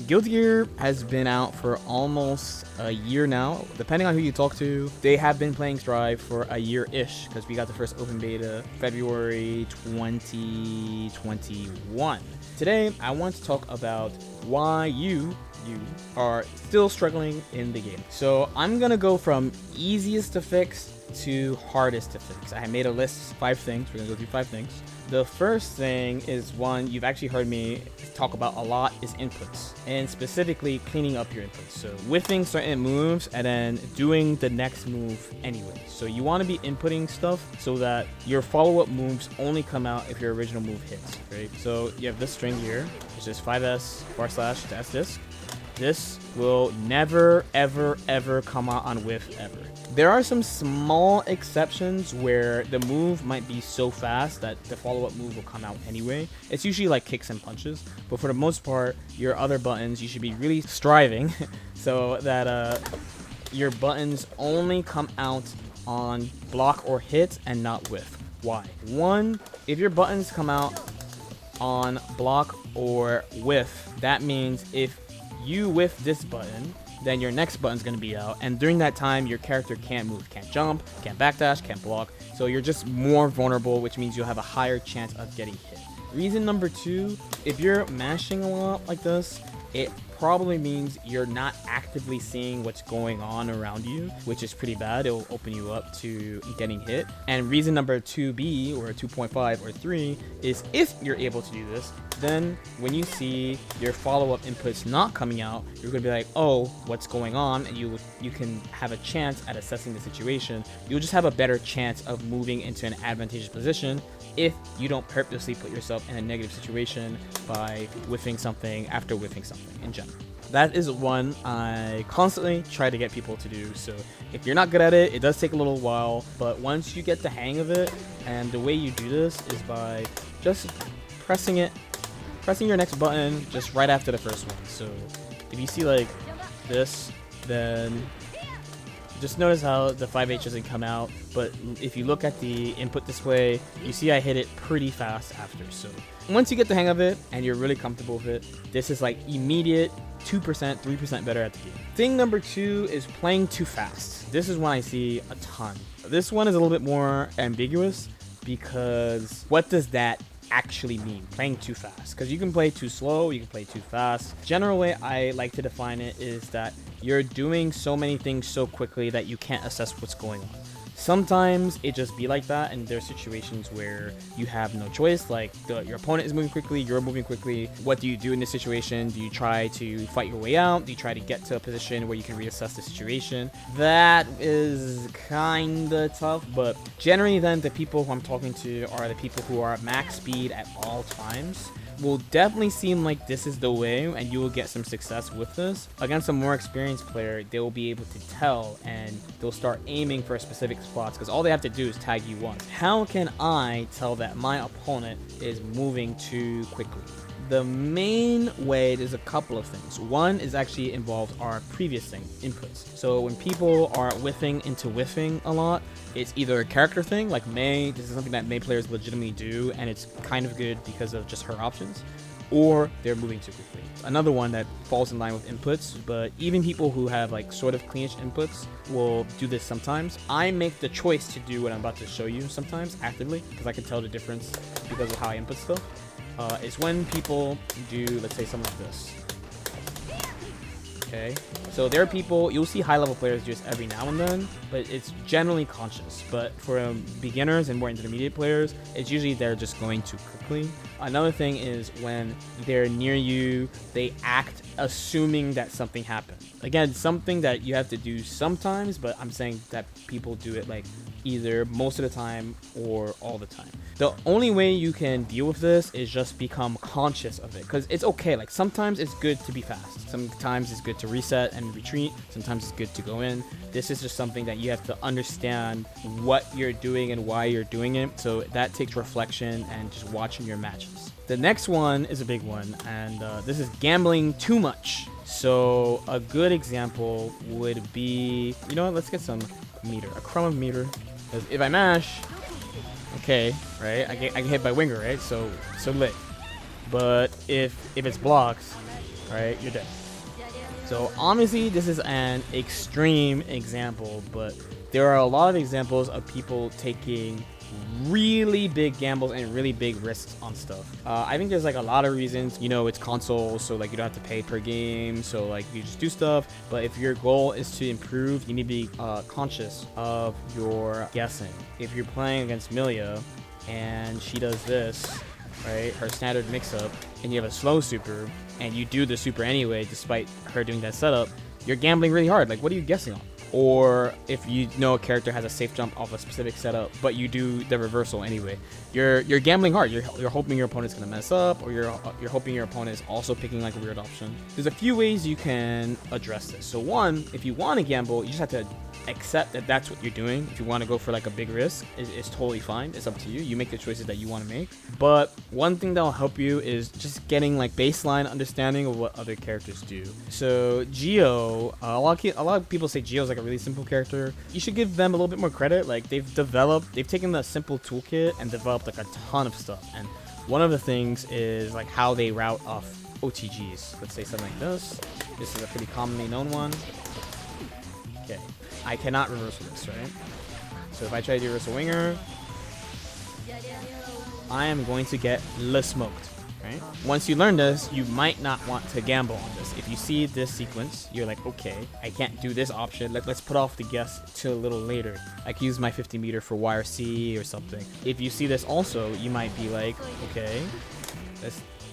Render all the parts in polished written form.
Guilty Gear has been out for almost a year now. Depending on who you talk to, they have been playing Strive for a year-ish because we got the first open beta February 2021. Today, I want to talk about why you are still struggling in the game. So I'm gonna go from easiest to fix to hardest to fix. I made a list, 5 things. We're gonna go through 5 things. The first thing is one you've actually heard me talk about a lot is inputs, and specifically cleaning up your inputs. So whiffing certain moves and then doing the next move anyway. So you want to be inputting stuff so that your follow-up moves only come out if your original move hits, right? So you have this string here, which is 5S// to S disk. This will never, ever, ever come out on whiff ever. There are some small exceptions where the move might be so fast that the follow-up move will come out anyway. It's usually like kicks and punches, but for the most part, your other buttons, you should be really striving so that your buttons only come out on block or hit and not whiff. Why? One, if your buttons come out on block or whiff, that means if you whiff this button, then your next button's going to be out, and during that time your character can't move, can't jump, can't backdash, can't block, so you're just more vulnerable, which means you'll have a higher chance of getting hit. Reason number 2, if you're mashing a lot like this, it probably means you're not actively seeing what's going on around you, which is pretty bad. It'll open you up to getting hit. And reason number 2B or 2.5 or 3 is if you're able to do this, then when you see your follow-up inputs not coming out, you're going to be like, oh, what's going on? And you can have a chance at assessing the situation. You'll just have a better chance of moving into an advantageous position if you don't purposely put yourself in a negative situation by whiffing something after whiffing something in general. That is one I constantly try to get people to do. So if you're not good at it, it does take a little while, but once you get the hang of it, and the way you do this is by just pressing your next button just right after the first one. So if you see like this, then just notice how the 5H doesn't come out, but if you look at the input display, you see I hit it pretty fast after. So once you get the hang of it and you're really comfortable with it, this is like immediate 2%, 3% better at the game. Thing number 2 is playing too fast. This is one I see a ton. This one is a little bit more ambiguous because what does that actually mean, playing too fast? Because you can play too slow, you can play too fast. General way I like to define it is that you're doing so many things so quickly that you can't assess what's going on. Sometimes it just be like that, and there are situations where you have no choice, like your opponent is moving quickly, you're moving quickly. What do you do in this situation? Do you try to fight your way out? Do you try to get to a position where you can reassess the situation? That is kinda tough, but generally then the people who I'm talking to are the people who are at max speed at all times. Will definitely seem like this is the way, and you will get some success with this. Against a more experienced player, they will be able to tell, and they'll start aiming for specific spots because all they have to do is tag you once. How can I tell that my opponent is moving too quickly? The main way, there's a couple of things. One is actually involves our previous thing, inputs. So when people are whiffing into whiffing a lot, it's either a character thing, like Mei. This is something that Mei players legitimately do, and it's kind of good because of just her options, or they're moving too quickly. Another one that falls in line with inputs, but even people who have like sort of cleanish inputs will do this sometimes. I make the choice to do what I'm about to show you sometimes actively because I can tell the difference because of how I input stuff. Is when people do, let's say, something like this. Okay, so there are people, you'll see high level players do this every now and then, but it's generally conscious. But for beginners and more intermediate players, it's usually they're just going too quickly. Another thing is when they're near you, they act assuming that something happened. Again, something that you have to do sometimes, but I'm saying that people do it like either most of the time or all the time. The only way you can deal with this is just become conscious of it, because it's okay. Like sometimes it's good to be fast, sometimes it's good to reset and retreat, sometimes it's good to go in. This is just something that you have to understand what you're doing and why you're doing it, so that takes reflection and just watching your matches. The next one is a big one, and this is gambling too much. So a good example would be, you know what, let's get some meter, a crumb of meter. Because if I mash, okay, right, I get hit by winger, right? So lit. But if it's blocks, Alright, you're dead. So obviously this is an extreme example, but there are a lot of examples of people taking really big gambles and really big risks on stuff. I think there's like a lot of reasons. You know, it's console, so like you don't have to pay per game, so like you just do stuff. But if your goal is to improve, you need to be conscious of your guessing. If you're playing against Milia and she does this, right, her standard mix-up, and you have a slow super, and you do the super anyway despite her doing that setup, you're gambling really hard. Like, what are you guessing on? Or if you know a character has a safe jump off a specific setup, but you do the reversal anyway, you're gambling hard. You're hoping your opponent's gonna mess up, or you're hoping your opponent is also picking like a weird option. There's a few ways you can address this. So one, if you want to gamble, you just have to accept that that's what you're doing. If you want to go for like a big risk, it's totally fine. It's up to you. You make the choices that you want to make. But one thing that'll help you is just getting like baseline understanding of what other characters do. So Geo, a lot of people say Geo's like a really simple character. You should give them a little bit more credit. Like they've taken the simple toolkit and developed like a ton of stuff. And one of the things is like how they route off OTGs. Let's say something like this. This is a pretty commonly known one. Okay, I cannot reversal this, right? So if I try to do reversal winger, I am going to get smoked, right? Once you learn this, you might not want to gamble on this. If you see this sequence, you're like, okay, I can't do this option. Let's put off the guess till a little later. I can use my 50 meter for YRC or something. If you see this also, you might be like, okay,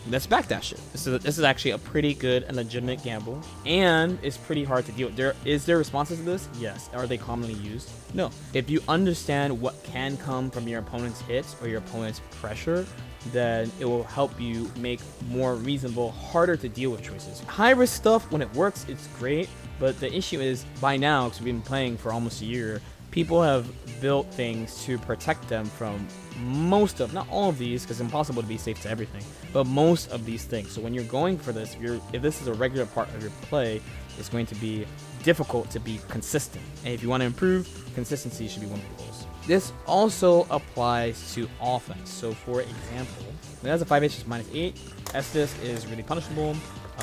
let's backdash it. This is actually a pretty good and legitimate gamble, and it's pretty hard to deal with. Is there responses to this? Yes. Are they commonly used? No. If you understand what can come from your opponent's hits or your opponent's pressure, then it will help you make more reasonable, harder to deal with choices. High risk stuff, when it works, it's great, but the issue is by now, because we've been playing for almost a year, people have built things to protect them from most of, not all of these, because it's impossible to be safe to everything, but most of these things. So when you're going for this, if this is a regular part of your play, it's going to be difficult to be consistent. And if you want to improve, consistency should be one of the goals. This also applies to offense. So for example, when it has a 5H, it's -8. Estus is really punishable.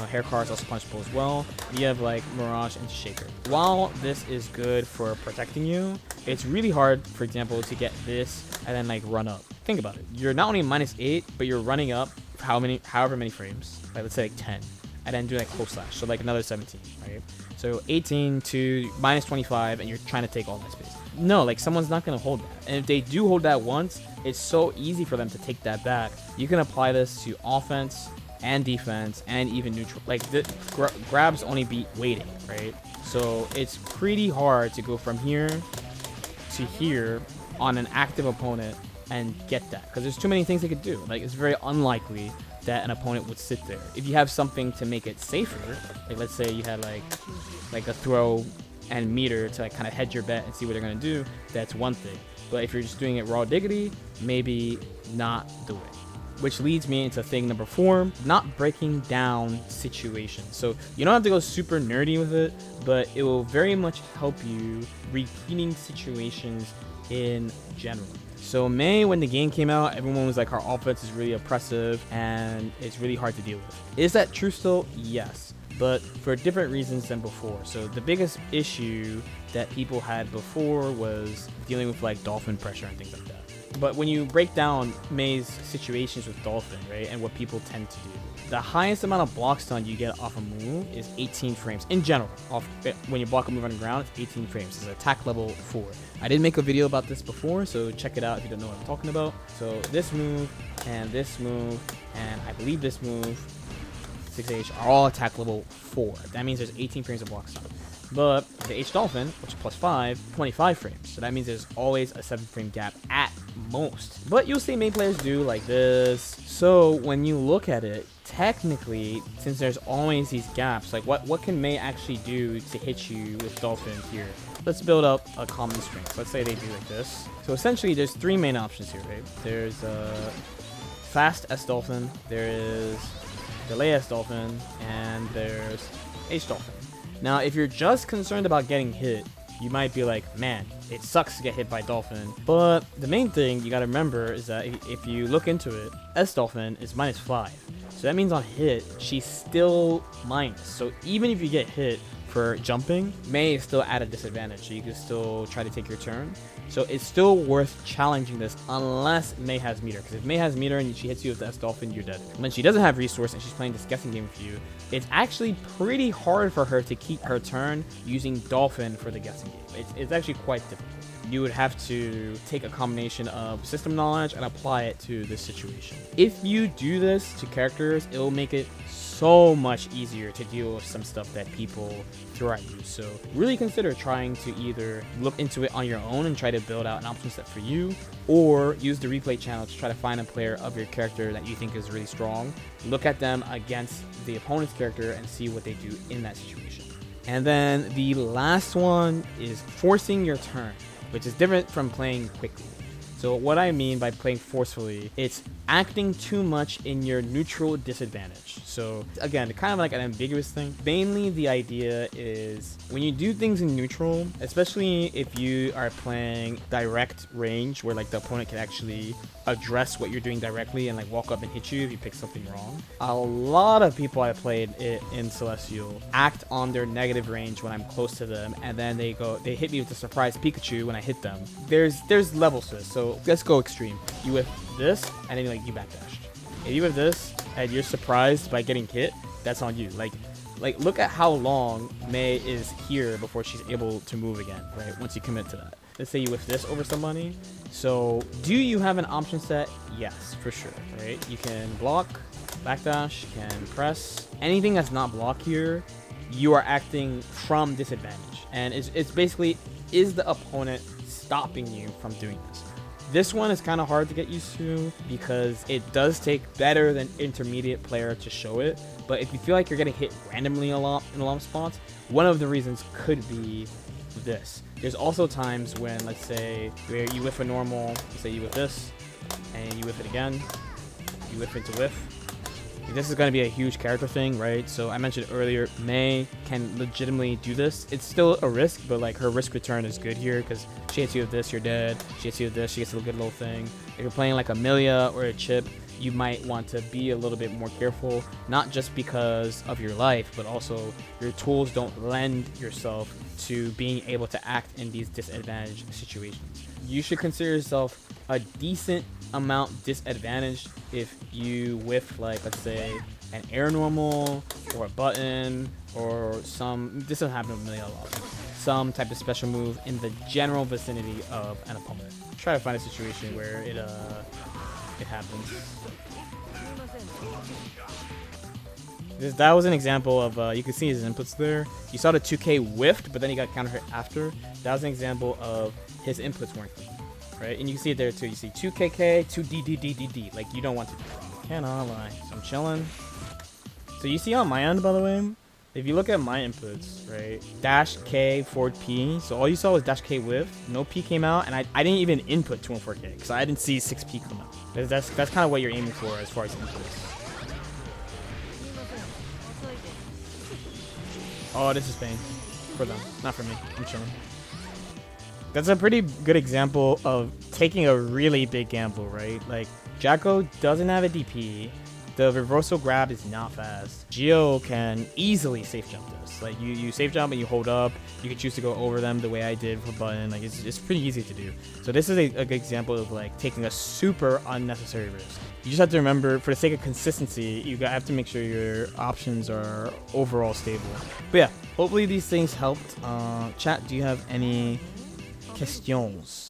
Hair car is also punishable as well. You have like Mirage and Shaker. While this is good for protecting you, it's really hard, for example, to get this and then like run up. Think about it. You're not only -8, but you're running up however many frames. Like let's say like 10, and then do like close slash. So like another 17, right? So 18 to -25, and you're trying to take all that space. No, like someone's not gonna hold that. And if they do hold that once, it's so easy for them to take that back. You can apply this to offense and defense and even neutral. Like the grabs only beat waiting, right? So it's pretty hard to go from here to here on an active opponent and get that, because there's too many things they could do. Like it's very unlikely that an opponent would sit there. If you have something to make it safer, like let's say you had like a throw and meter to like kind of hedge your bet and see what they're gonna do, that's one thing. But if you're just doing it raw diggity, maybe not the way. Which leads me into thing number 4, not breaking down situations. So you don't have to go super nerdy with it, but it will very much help you repeating situations in general. So May, when the game came out, everyone was like, our offense is really oppressive and it's really hard to deal with. Is that true still? Yes, but for different reasons than before. So the biggest issue that people had before was dealing with like Dolphin pressure and things like that. But when you break down May's situations with Dolphin, right, and what people tend to do, the highest amount of block stun you get off a move is 18 frames in general. When you block a move on the ground, it's 18 frames. It's attack level 4. I did make a video about this before, so check it out if you don't know what I'm talking about. So this move, and I believe this move, 6H, are all attack level 4. That means there's 18 frames of block stun. But the H Dolphin, which is +5, 25 frames. So that means there's always a 7-frame gap at most. But you'll see May players do like this. So when you look at it, technically, since there's always these gaps, like what can May actually do to hit you with Dolphin here? Let's build up a common string. So let's say they do like this. So essentially, there's 3 main options here, right? There's fast S Dolphin, there is delay S Dolphin, and there's H Dolphin. Now, if you're just concerned about getting hit, you might be like, man, it sucks to get hit by Dolphin. But the main thing you gotta remember is that if you look into it, S Dolphin is -5. So that means on hit, she's still minus. So even if you get hit for jumping, Mei is still at a disadvantage. So you can still try to take your turn. So it's still worth challenging this unless Mei has meter. Because if Mei has meter and she hits you with the S Dolphin, you're dead. When she doesn't have resource and she's playing this guessing game with you, it's actually pretty hard for her to keep her turn using Dolphin for the guessing game. It's actually quite difficult. You would have to take a combination of system knowledge and apply it to this situation. If you do this to characters, it will make it so much easier to deal with some stuff that people throw at you. So really consider trying to either look into it on your own and try to build out an option set for you, or use the replay channel to try to find a player of your character that you think is really strong. Look at them against the opponent's character and see what they do in that situation. And then the last one is forcing your turn, which is different from playing quickly. So what I mean by playing forcefully, it's acting too much in your neutral disadvantage. So again, kind of like an ambiguous thing. Mainly the idea is when you do things in neutral, especially if you are playing direct range where like the opponent can actually address what you're doing directly and like walk up and hit you if you pick something wrong. A lot of people I played it in Celestial act on their negative range when I'm close to them, and then they hit me with a surprise Pikachu when I hit them. There's levels to this, so let's go extreme. You whip this and then like you backdashed. If you whip this and you're surprised by getting hit, that's on you. Like look at how long Mei is here before she's able to move again, right? Once you commit to that. Let's say you whip this over somebody. So do you have an option set? Yes, for sure, right? You can block, backdash, can press. Anything that's not block here, you are acting from disadvantage. And it's basically, is the opponent stopping you from doing this? This one is kind of hard to get used to because it does take better than intermediate player to show it. But if you feel like you're getting hit randomly a lot in a lot of spots, one of the reasons could be this. There's also times when, let's say, where you whiff a normal, let's say you whiff this, and you whiff it again, you whiff into whiff. This is going to be a huge character thing, right? So I mentioned earlier, Mei can legitimately do this. It's still a risk, but like her risk return is good here because she hits you with this, you're dead. She hits you with this, she gets a good little thing. If you're playing like Amelia or a Chip, you might want to be a little bit more careful, not just because of your life, but also your tools don't lend yourself to being able to act in these disadvantaged situations. You should consider yourself a decent amount disadvantaged if you whiff, like, let's say an air normal or a button or some, this doesn't happen to Amelia a lot, some type of special move in the general vicinity of an opponent. Try to find a situation where it happens. That was an example of, you can see his inputs there. You saw the 2K whiffed, but then he got counter hit after. That was an example of his inputs weren't clean, right? And you can see it there too. You see 2KK, 2DDDDD. Like, you don't want to do that. Cannot lie. So I'm chilling. So you see on my end, by the way, if you look at my inputs, right? Dash K, forward P. So all you saw was dash K whiff. No P came out, and I didn't even input 214K because I didn't see 6P come out. That's kind of what you're aiming for as far as inputs. Oh, this is pain for them, not for me. I'm chilling. That's a pretty good example of taking a really big gamble, right? Like, Jacko doesn't have a DP. The reversal grab is not fast. Geo can easily safe jump this. Like, you safe jump and you hold up. You can choose to go over them the way I did for button. Like, it's pretty easy to do. So this is a good example of, like, taking a super unnecessary risk. You just have to remember, for the sake of consistency, you have to make sure your options are overall stable. But yeah, hopefully these things helped. Chat, do you have any questions?